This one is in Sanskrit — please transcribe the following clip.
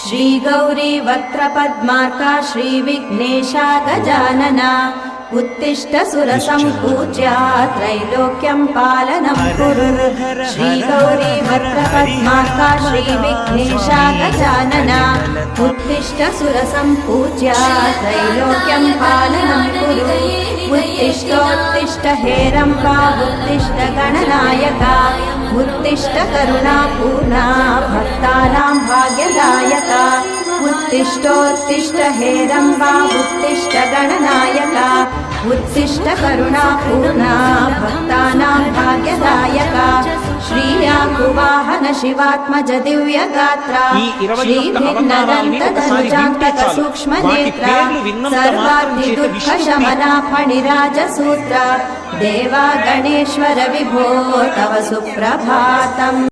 श्रीगौरी वक्त्रपद्मार्का श्रीविघ्नेशा गजानना उत्तिष्ठ सुरसम्पूज्या त्रैलोक्यं पालनं कुरु श्रीगौरी वक्त्रपद्मार्का श्रीविघ्नेशा गजानना उत्तिष्ठ सुरसम्पूज्या त्रैलोक्यं पालनं कुरु उत्तिष्ठोत्तिष्ठ हेरम्बा उत्तिष्ठ गणनायका उत्तिष्ठ करुणापूर्णा भक्तानां भाग्यदायका उत्तिष्ठोत्तिष्ठ हेरम्बा उत्तिष्ठ गणनायका उत्तिष्ठ करुणापूर्णा भक्तानां भाग्यदायका श्रीयाकुवाहन शिवात्मज दिव्यगात्रा श्रीभिन्नदन्तधनुजान्तक सूक्ष्मनेत्रा सर्वार्थिदुःखशमना फणिराजसूत्रा देवा गणेश्वर विभो तव सुप्रभातम्।